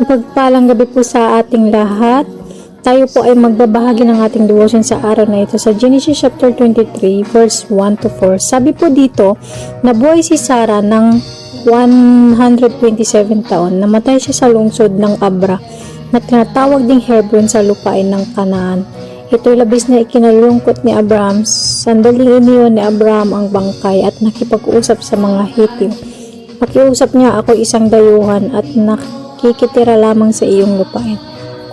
Mapagpalang gabi po sa ating lahat. Tayo po ay magbabahagi ng ating devotion sa araw na ito sa Genesis chapter 23 verse 1 to 4. Sabi po dito, nabuhay si Sarah ng 127 taon. Namatay siya sa lungsod ng Abra na tinatawag ding Hebron sa lupain ng Kanaan. Ito'y labis na ikinalulungkot ni Abraham. Sandaling iniwan ni Abraham ang bangkay at nakipag-usap sa mga Hityo. Pakiusap niya, ako isang dayuhan at nakikitira lamang sa iyong lupain.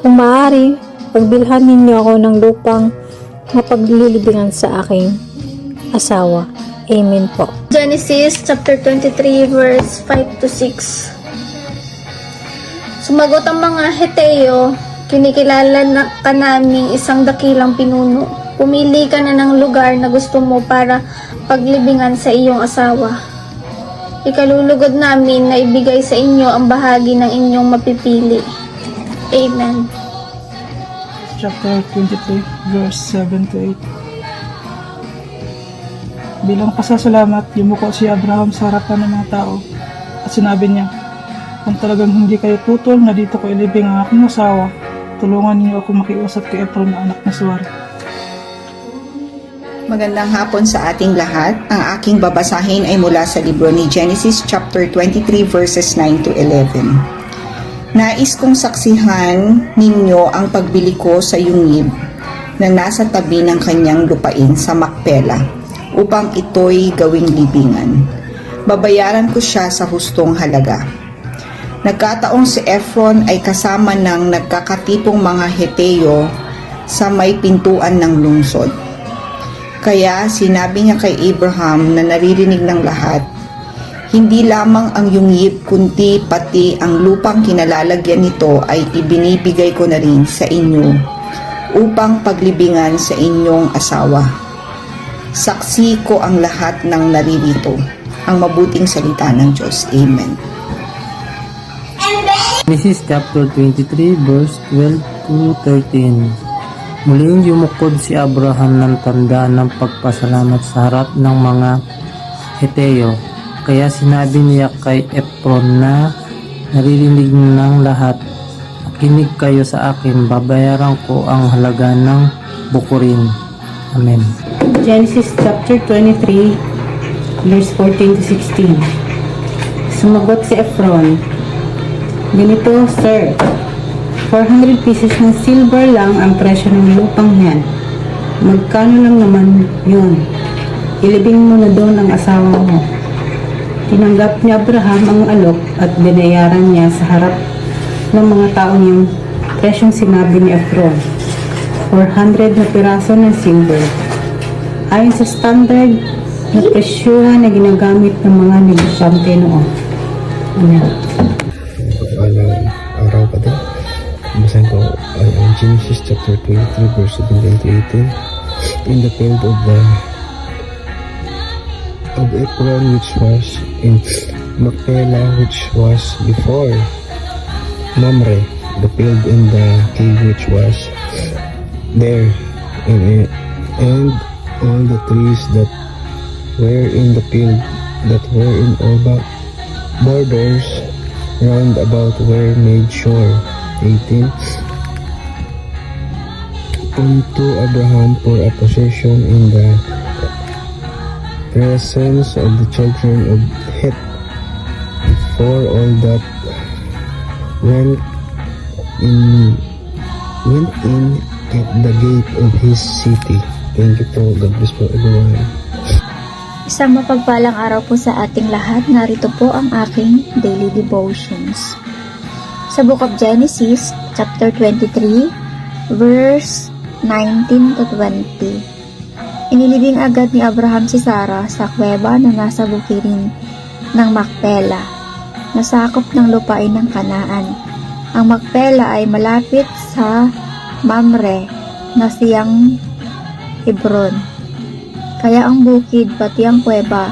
Kung maaari, pagbilhan ninyo ako ng lupang mapaglilibingan sa aking asawa. Amen po. Genesis chapter 23 verse 5 to 6. Sumagot ang mga Heteo, kinikilala na ka naming isang dakilang pinuno. Pumili ka na ng lugar na gusto mo para paglibingan sa iyong asawa. Ikalulugod namin na ibigay sa inyo ang bahagi ng inyong mapipili. Amen. Chapter 23, verse 7 to 8. Bilang pasasalamat, yumuko si Abraham sa harapan ng mga tao at sinabi niya, kung talagang hindi kayo tutol na dito ko ilibing ang aking asawa, tulungan niyo ako makiusap kay Efron na anak ni Suar. Magandang hapon sa ating lahat. Ang aking babasahin ay mula sa libro ni Genesis chapter 23 verses 9 to 11. Nais kong saksihan ninyo ang pagbili ko sa yungib na nasa tabi ng kanyang lupain sa Macpela upang ito'y gawing libingan. Babayaran ko siya sa hustong halaga. Nagkataong si Efron ay kasama ng nagkakatipong mga Heteo sa may pintuan ng lungsod. Kaya sinabi niya kay Abraham na naririnig ng lahat, hindi lamang ang yungib kundi pati ang lupang kinalalagyan nito ay ibinibigay ko na rin sa inyo upang paglibingan sa inyong asawa. Saksi ko ang lahat ng naririto, ang mabuting salita ng Diyos. Amen. Genesis chapter 23 verse 12 to 13. Muling yumukod si Abraham ng tanda ng pagpasalamat sa harap ng mga Heteo. Kaya sinabi niya kay Efron na naririnig ng lahat, makinig kayo sa akin, babayaran ko ang halaga ng bukurin. Amen. Genesis chapter 23 verse 14 to 16. Sumagot si Efron, ganito, sir, 400 pieces ng silver lang ang presyo ng lupang yan. Magkano lang naman yun? Ilibing mo na doon ang asawa mo. Tinanggap ni Abraham ang alok at binayaran niya sa harap ng mga taong yung presyong sinabi ni Efron. 400 na piraso ng silver. Ayon sa standard na presyuhan na ginagamit ng mga negosyante noon. Amen. Pagpalang araw pa din. Basahin ko ay ang Genesis chapter 23 verse 17 to 18. In the field of Efron which was in Macpela which was before Mamre, the field in the cave which was there, and all the trees that were in the field that were in all borders round about were made sure. 18. Unto Abraham for a possession in the presence of the children of Het, for all that went in at the gate of his city. Thank you po. God bless po everyone. Isang mapagpalang araw po sa ating lahat. Narito po ang aking daily devotions. Sa Book of Genesis, chapter 23, verse 19 to 20. Inilibing agad ni Abraham si Sarah sa kuweba na nasa bukirin ng Macpela, na sakop ng lupain ng Kanaan. Ang Macpela ay malapit sa Mamre na siyang Hebron. Kaya ang bukid pati ang kuweba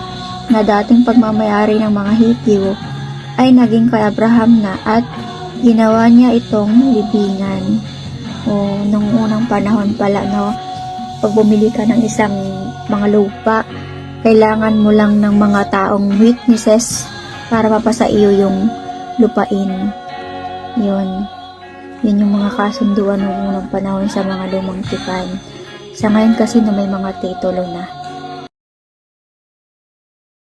na dating pagmamayari ng mga Hityo ay naging kay Abraham na at ginawa niya itong libingan. Nung unang panahon pala, no, pag bumili ka ng isang mga lupa, kailangan mo lang ng mga taong witnesses para mapasa iyo yung lupain. Yun yung mga kasunduan noong unang panahon sa mga lumang tipan. Sa ngayon kasi na may mga titulo na.